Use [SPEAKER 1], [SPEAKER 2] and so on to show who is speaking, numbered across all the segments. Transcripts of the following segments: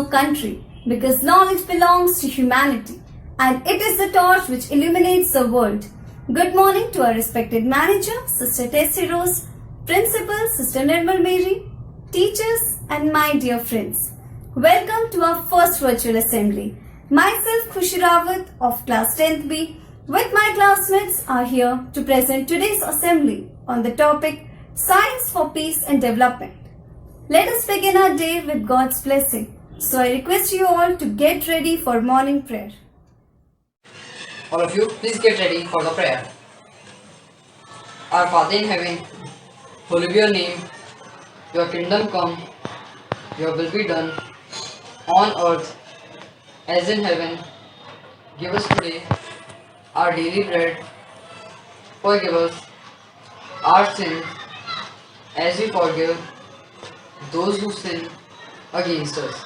[SPEAKER 1] our country because knowledge belongs to humanity and it is the torch which illuminates the world. Good morning to our respected manager, Sister Tessie Rose, Principal, Sister Nirmal Mary, teachers and my dear friends. Welcome to our first virtual assembly. Myself Khushi Rawat of class 10th B with my classmates are here to present today's assembly on the topic Science for Peace and Development. Let us begin our day with God's blessing. So I request you all to get ready for morning prayer.
[SPEAKER 2] All of you, please get ready for the prayer. Our Father in heaven, hallowed be your name. Your kingdom come, your will be done on earth as in heaven. Give us today our daily bread. Forgive us our sins as we forgive those who sin against us.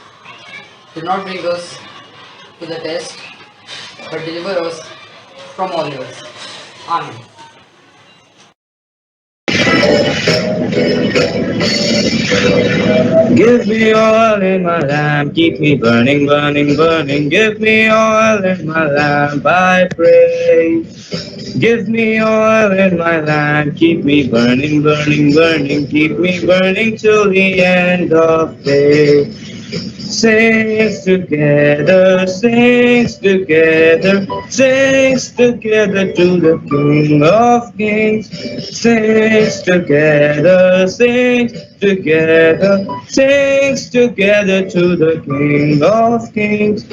[SPEAKER 2] Do not bring us to the test, but deliver us from all evils. Amen.
[SPEAKER 3] Give me oil in my lamp, keep me burning, burning, burning. Give me oil in my lamp, I pray. Give me oil in my lamp, keep me burning, burning, burning. Keep me burning till the end of day. Sings together, sings together, sings together to the King of Kings. Sings together, sings together, sings together to the King of Kings.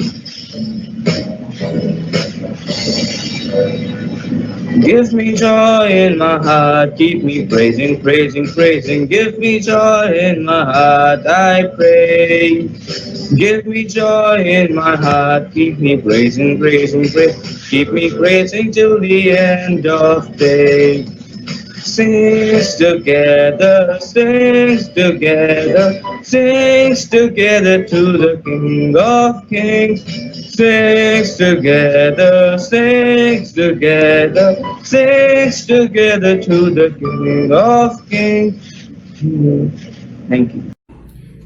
[SPEAKER 3] Give me joy in my heart, keep me praising, praising, praising. Give me joy in my heart, I pray. Give me joy in my heart, keep me praising, praising, praising. Keep me praising till the end of day. Sings together, sings together, sings together to the King of Kings. Sings together, sings together, sings together to the King of Kings. Thank you.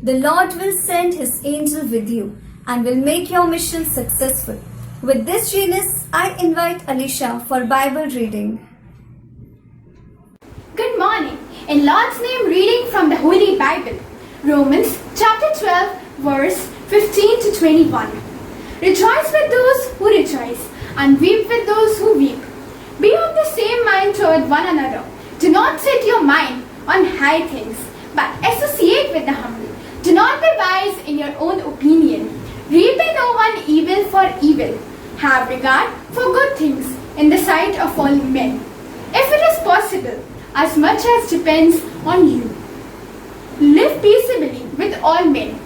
[SPEAKER 1] The Lord will send His angel with you and will make your mission successful. With this genius, I invite Alicia for Bible reading.
[SPEAKER 4] Good morning. In Lord's name, reading from the Holy Bible. Romans chapter 12, verse 15 to 21. Rejoice with those who rejoice, and weep with those who weep. Be of the same mind toward one another. Do not set your mind on high things, but associate with the humble. Do not be wise in your own opinion. Repay no one evil for evil. Have regard for good things in the sight of all men. If it is possible, as much as depends on you. Live peaceably with all men.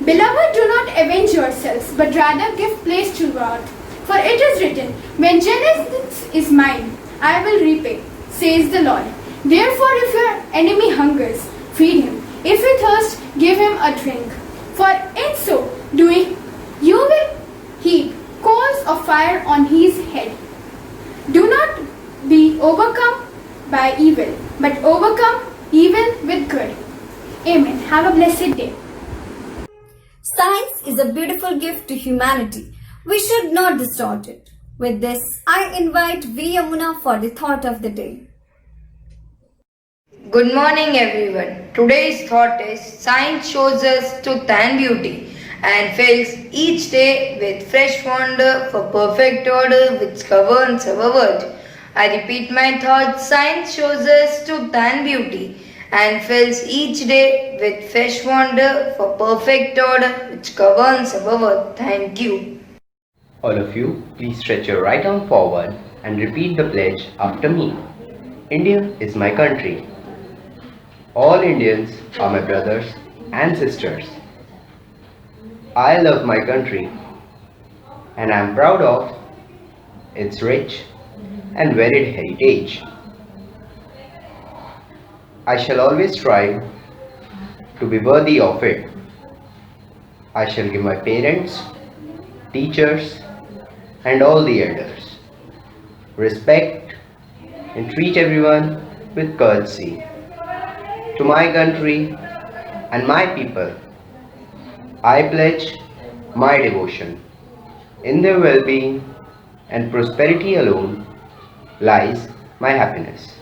[SPEAKER 4] Beloved, do not avenge yourselves, but rather give place to God. For it is written, vengeance is mine, I will repay, says the Lord. Therefore, if your enemy hungers, feed him. If he thirsts, give him a drink. For in so doing, you will heap coals of fire on his head. Do not be overcome by evil, but overcome evil with good. Amen. Have a blessed day.
[SPEAKER 1] Science is a beautiful gift to humanity. We should not distort it. With this, I invite V. Yamuna for the thought of the day.
[SPEAKER 5] Good morning everyone. Today's thought is science shows us truth and beauty and fills each day with fresh wonder for perfect order which governs our world. I repeat my thoughts, science shows us truth and beauty and fills each day with fresh wonder for perfect order which governs our world. Thank you.
[SPEAKER 6] All of you, please stretch your right arm forward and repeat the pledge after me. India is my country. All Indians are my brothers and sisters. I love my country and I am proud of its rich and varied heritage. I shall always strive to be worthy of it. I shall give my parents, teachers, and all the elders respect and treat everyone with courtesy. To my country and my people, I pledge my devotion. In their well-being and prosperity alone lies my happiness.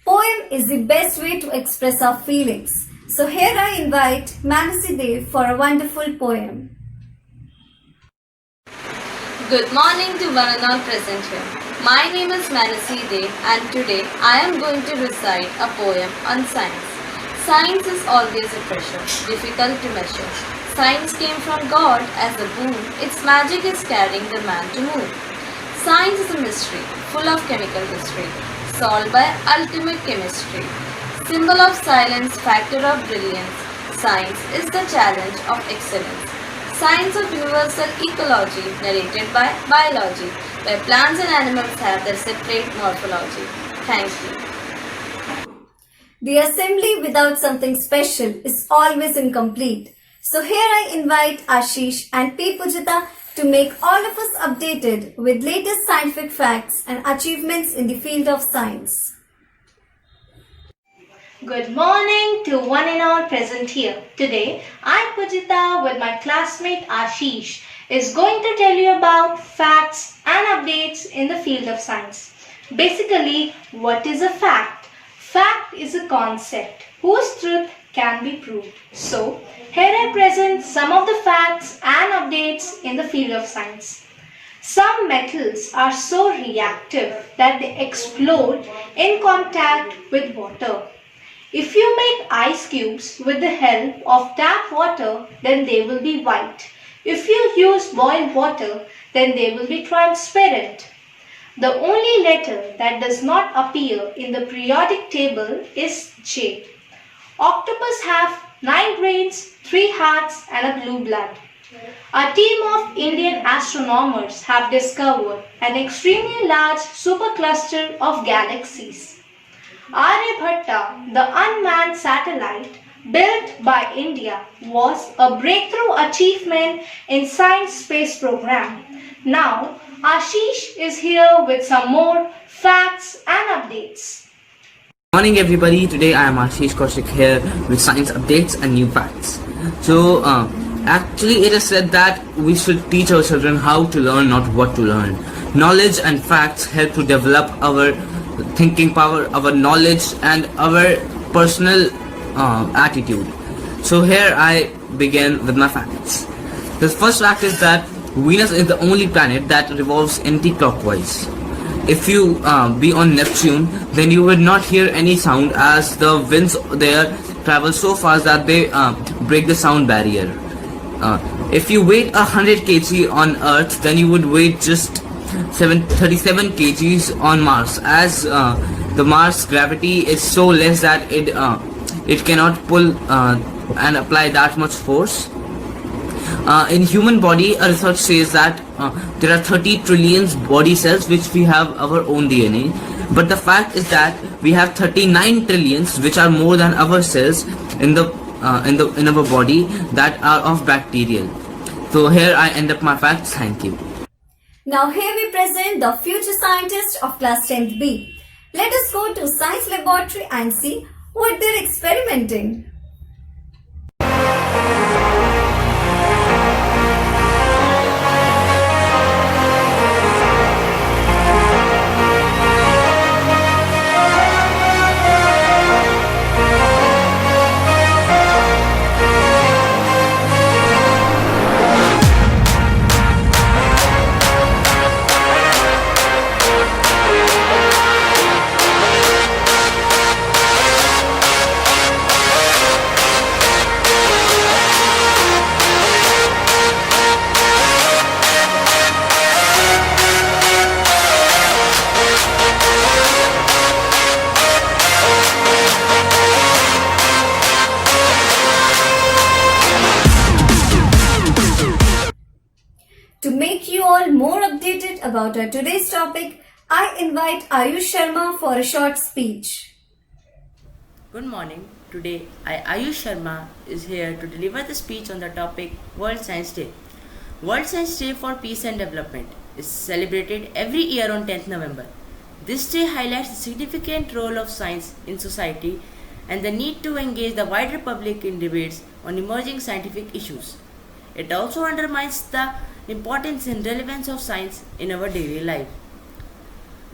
[SPEAKER 1] Poem is the best way to express our feelings. So here I invite Manasi Dev for a wonderful poem.
[SPEAKER 7] Good morning to one and all present here. My name is Manasi Dev and today I am going to recite a poem on science. Science is always a treasure, difficult to measure. Science came from God as a boon, its magic is carrying the man to moon. Science is a mystery, full of chemical history, solved by ultimate chemistry. Symbol of silence, factor of brilliance. Science is the challenge of excellence. Science of universal ecology, narrated by biology, where plants and animals have their separate morphology. Thank you.
[SPEAKER 1] The assembly without something special is always incomplete. So here I invite Ashish and P. Pujita to make all of us updated with latest scientific facts and achievements in the field of science.
[SPEAKER 8] Good morning to one and all present here. Today, I, Pujita, with my classmate Ashish, is going to tell you about facts and updates in the field of science. Basically, what is a fact? Fact is a concept whose truth can be proved. So, here I present some of the facts and updates in the field of science. Some metals are so reactive that they explode in contact with water. If you make ice cubes with the help of tap water, then they will be white. If you use boiled water, then they will be transparent. The only letter that does not appear in the periodic table is J. Octopus have 9 brains, 3 hearts and a blue blood. A team of Indian astronomers have discovered an extremely large supercluster of galaxies. Aryabhatta, the unmanned satellite built by India, was a breakthrough achievement in science space program. Now, Ashish is here with some more facts and updates.
[SPEAKER 9] Morning everybody, today I am Ashish Kaushik here with science updates and new facts. So actually it is said that we should teach our children how to learn, not what to learn. Knowledge and facts help to develop our thinking power, our knowledge and our personal attitude. So here I begin with my facts. The first fact is that Venus is the only planet that revolves anti-clockwise. If you be on Neptune, then you will not hear any sound as the winds there travel so fast that they break the sound barrier. If you weight 100 kg on Earth, then you would weigh just 37 kgs on Mars, as the Mars gravity is so less that it cannot pull and apply that much force. In human body, a research says that there are 30 trillion body cells which we have our own DNA, but the fact is that we have 39 trillions which are more than our cells in our body that are of bacterial. So here I end up my facts. Thank you.
[SPEAKER 1] Now here we present the future scientists of class 10th B. Let us go to science laboratory and see what they're experimenting. To make you all more updated about our today's topic, I invite Ayush Sharma for a short speech.
[SPEAKER 10] Good morning. Today, Ayush Sharma, is here to deliver the speech on the topic World Science Day. World Science Day for Peace and Development is celebrated every year on 10th November. This day highlights the significant role of science in society and the need to engage the wider public in debates on emerging scientific issues. It also undermines the importance and relevance of science in our daily life.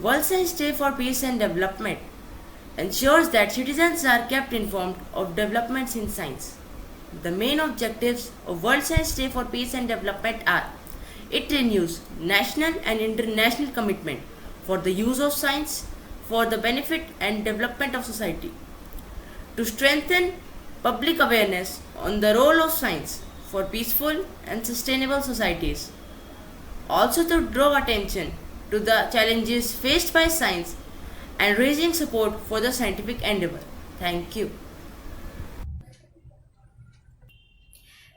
[SPEAKER 10] World Science Day for Peace and Development ensures that citizens are kept informed of developments in science. The main objectives of World Science Day for Peace and Development are: it renews national and international commitment for the use of science for the benefit and development of society, to strengthen public awareness on the role of science for peaceful and sustainable societies, also to draw attention to the challenges faced by science and raising support for the scientific endeavor. Thank you.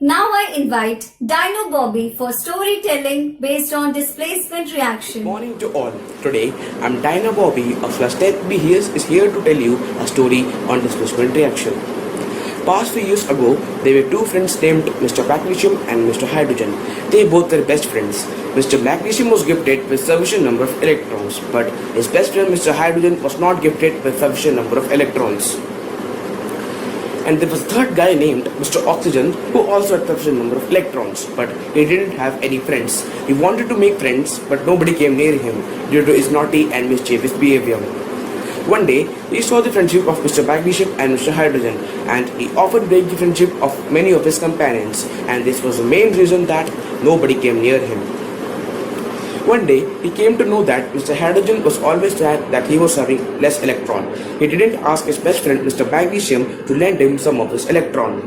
[SPEAKER 1] Now I invite Dino Bobby for storytelling based on displacement reaction.
[SPEAKER 11] Morning to all. Today, I'm Dino Bobby of class 10B is here to tell you a story on displacement reaction. Past few years ago, there were two friends named Mr. Magnesium and Mr. Hydrogen. They both were best friends. Mr. Magnesium was gifted with sufficient number of electrons, but his best friend Mr. Hydrogen was not gifted with sufficient number of electrons. And there was a third guy named Mr. Oxygen who also had sufficient number of electrons, but he didn't have any friends. He wanted to make friends, but nobody came near him due to his naughty and mischievous behavior. One day, he saw the friendship of Mr. Magnesium and Mr. Hydrogen, and he offered to break the friendship of many of his companions, and this was the main reason that nobody came near him. One day, he came to know that Mr. Hydrogen was always sad that he was having less electron. He didn't ask his best friend Mr. Magnesium to lend him some of his electron.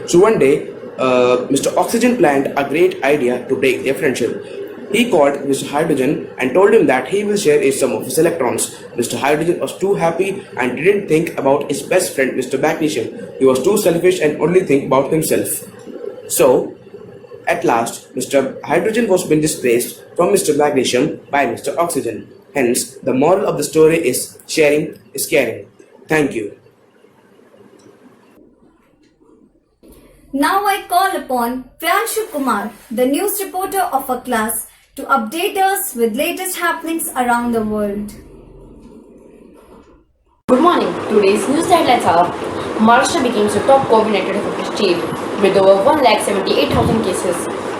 [SPEAKER 11] So one day, Mr. Oxygen planned a great idea to break their friendship. He called Mr. Hydrogen and told him that he will share some of his electrons. Mr. Hydrogen was too happy and didn't think about his best friend Mr. Magnesium. He was too selfish and only think about himself. So, at last, Mr. Hydrogen was being displaced from Mr. Magnesium by Mr. Oxygen. Hence, the moral of the story is sharing is caring. Thank you.
[SPEAKER 1] Now I call upon Priyanshu Kumar, the news reporter of our class, to update us with latest happenings around the world.
[SPEAKER 12] Good morning. Today's news headlines are: Maharashtra becomes the top COVID-19 affected state with over 1,78,000 cases,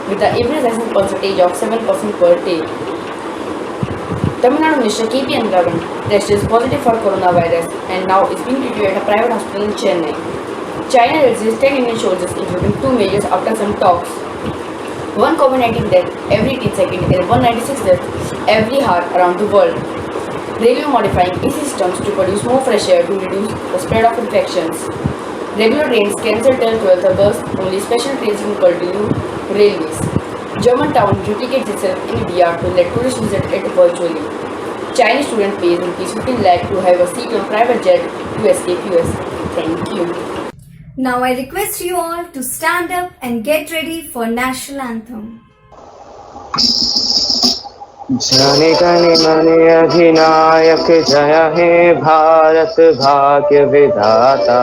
[SPEAKER 12] with the immunization percentage of 7% per day. Tamil Nadu Minister K.P. Anuragan tested positive for coronavirus and now is being treated at a private hospital in Chennai. China releases 10 Indian soldiers, including 2 majors, after some talks. One COVID-19 death every 10 seconds and 196 deaths every hour around the world. Railway modifying AC systems to produce more fresh air to reduce the spread of infections. Regular trains cancelled till 12th August, only special trains will continue railways. German town duplicates itself in India to let tourists visit it virtually. Chinese student pays ₹15 lakh to have a seat on private jet to escape US. Thank you.
[SPEAKER 1] Now I request you all to stand up and get ready for national anthem.
[SPEAKER 3] Jana Gana मन अधिनायक जय हे भारत भाग्य विधाता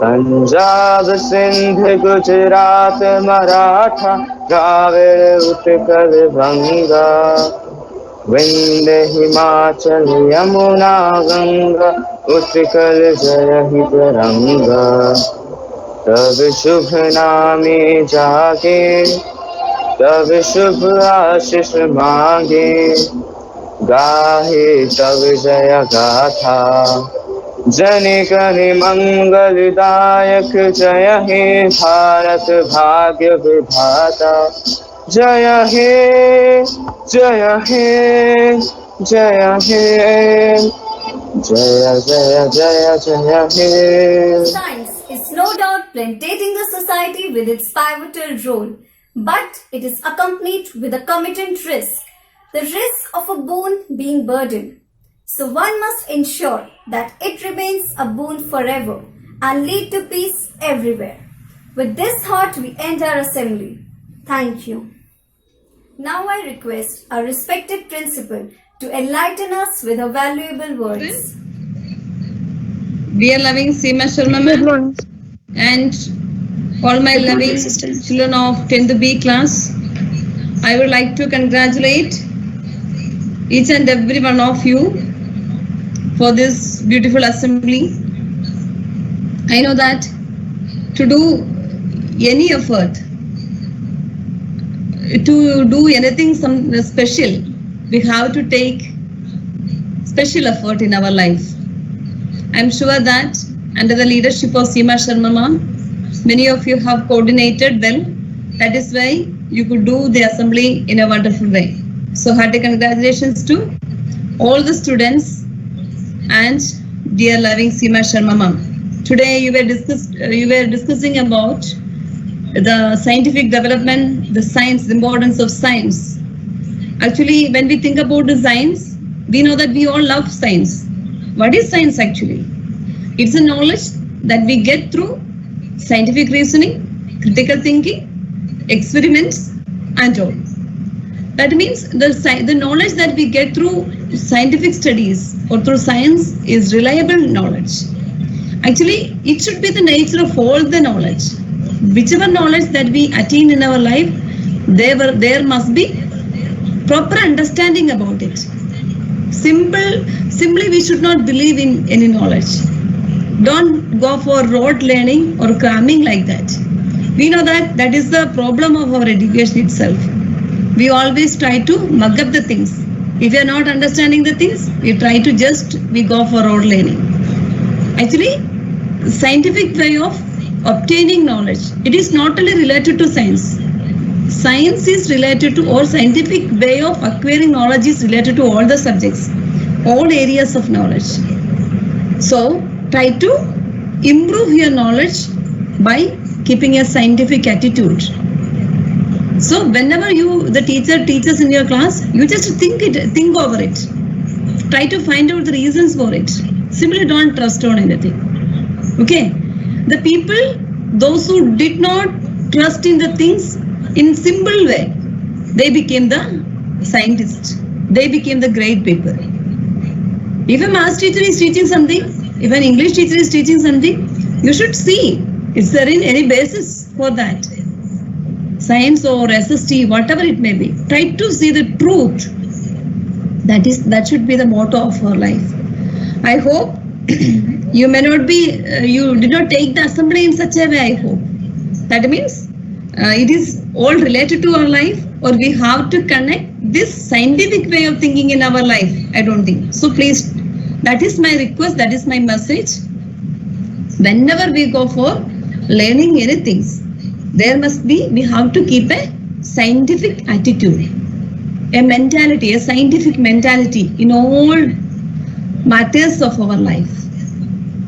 [SPEAKER 3] पंजाब सिंध गुजरात मराठा द्राविड़ उत्कल बंगा विंध्य हिमाचल यमुना गंगा उत्कल जय ही तरंगा तब शुभ नामे जागे तब शुभ आशीष मांगे गाहे तब जय गाथा जन गण मंगलदायक जय हे भारत भाग्य विधाता जय हे जय हे जय हे जय जय जय जय हे.
[SPEAKER 1] Science is no doubt plantating the society with its pivotal role, but it is accompanied with a committed risk, the risk of a boon being burdened. So one must ensure that it remains a boon forever and lead to peace everywhere. With this thought, we end our assembly. Thank you. Now I request our respected principal to enlighten us with her valuable words.
[SPEAKER 13] Dear loving Seema Sharma ma'am and all my loving children of 10th B class, I would like to congratulate each and every one of you for this beautiful assembly. I know that to do any effort, to do anything special, we have to take special effort in our life. I'm sure that under the leadership of Seema Sharma ma'am, many of you have coordinated well. That is why you could do the assembly in a wonderful way. So hearty congratulations to all the students and dear loving Seema Sharma ma'am. Today you were discussing about the scientific development, the science, the importance of science. Actually, when we think about the science, we know that we all love science. What is science actually? It's a knowledge that we get through scientific reasoning, critical thinking, experiments and all. That means the knowledge that we get through scientific studies or through science is reliable knowledge. Actually, it should be the nature of all the knowledge. Whichever knowledge that we attain in our life, there must be proper understanding about it. Simply we should not believe in any knowledge. Don't go for rote learning or cramming like that. We know that is the problem of our education itself. We always try to mug up the things. If we are not understanding the things, we go for rote learning. Actually, scientific way of obtaining knowledge, it is not only related to science. Science is related to, or scientific way of acquiring knowledge is related to all the subjects, all areas of knowledge. So try to improve your knowledge by keeping a scientific attitude. So whenever the teacher teaches in your class, you just think over it. Try to find out the reasons for it. Simply don't trust on anything. Okay? The people, those who did not trust in the things in simple way, they became the scientists. They became the great people. If a math teacher is teaching something, if an English teacher is teaching something, you should see, is there any basis for that? Science or SST, whatever it may be, try to see the truth. That should be the motto of our life. I hope you may not be, you did not take the assembly in such a way, I hope. That means it is all related to our life, or we have to connect this scientific way of thinking in our life. I don't think. So please, that is my request, that is my message. Whenever we go for learning anything, we have to keep a scientific attitude, a mentality, a scientific mentality in all matters of our life.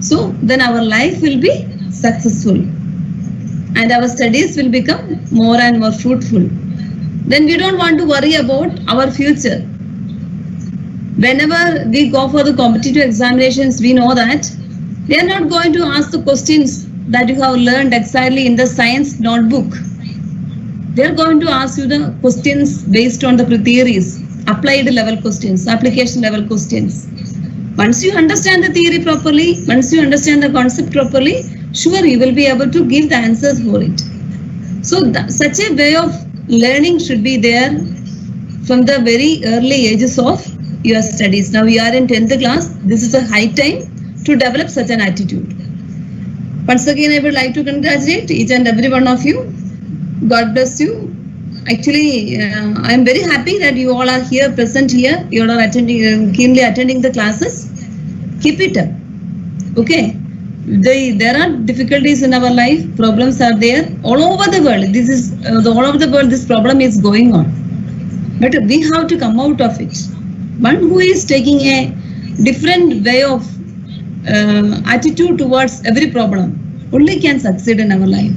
[SPEAKER 13] So then our life will be successful and our studies will become more and more fruitful. Then we don't want to worry about our future. Whenever we go for the competitive examinations, we know that they are not going to ask the questions that you have learned exactly in the science notebook. They are going to ask you the questions based on the theories, applied level questions, application level questions. Once you understand the theory properly, once you understand the concept properly, sure you will be able to give the answers for it. So such a way of learning should be there from the very early ages of your studies. Now you are in 10th class, this is a high time to develop such an attitude. Once again, I would like to congratulate each and every one of you. God bless you. Actually, I am very happy that you all are here, present here. You all are keenly attending the classes. Keep it up. Okay. There are difficulties in our life. Problems are there all over the world. This is all over the world. This problem is going on, but we have to come out of it. One who is taking a different way of attitude towards every problem only can succeed in our life.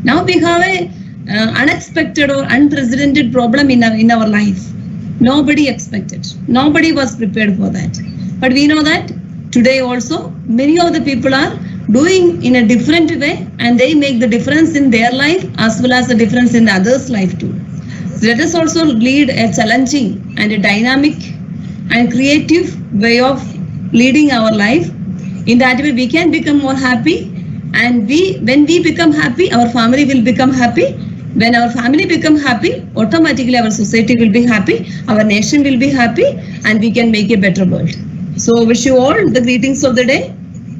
[SPEAKER 13] Now we have a unexpected or unprecedented problem in our life. Nobody expected. Nobody was prepared for that. But we know that today also many of the people are doing in a different way, and they make the difference in their life as well as the difference in the others' life too. So let us also lead a challenging and a dynamic and creative way of leading our life. In that way we can become more happy, and when we become happy, our family will become happy. When our family become happy, automatically our society will be happy, our nation will be happy, and we can make a better world. So wish you all the greetings of the day.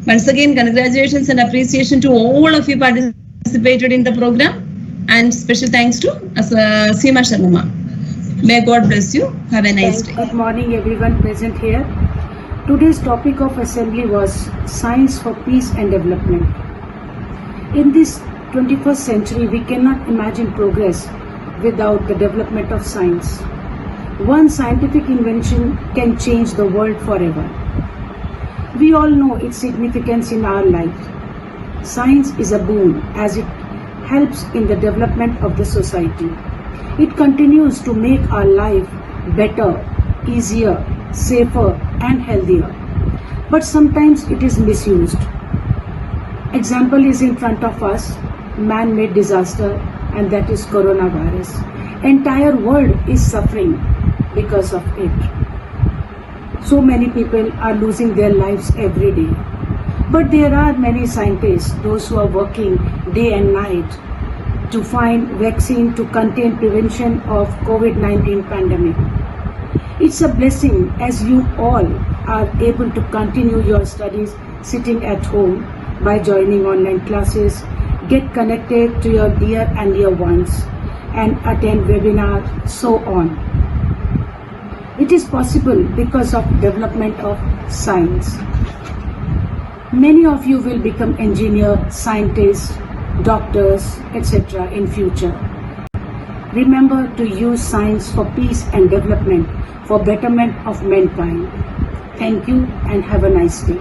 [SPEAKER 13] Once again, congratulations and appreciation to all of you participated in the program, and special thanks to Seema Sharma. May God bless you. Have a nice day.
[SPEAKER 14] Good morning everyone present here. Today's topic of assembly was Science for Peace and Development. In this 21st century, we cannot imagine progress without the development of science. One scientific invention can change the world forever. We all know its significance in our life. Science is a boon as it helps in the development of the society. It continues to make our life better, easier, safer and healthier. But sometimes it is misused. Example is in front of us, man-made disaster, and that is coronavirus. Entire world is suffering because of it. So many people are losing their lives every day. But there are many scientists, those who are working day and night to find vaccine to contain prevention of COVID-19 pandemic. It's a blessing as you all are able to continue your studies sitting at home by joining online classes, get connected to your dear and dear ones, and attend webinars, so on. It is possible because of development of science. Many of you will become engineers, scientists, doctors, etc. in future. Remember to use science for peace and development for betterment of mankind. Thank you and have a nice day.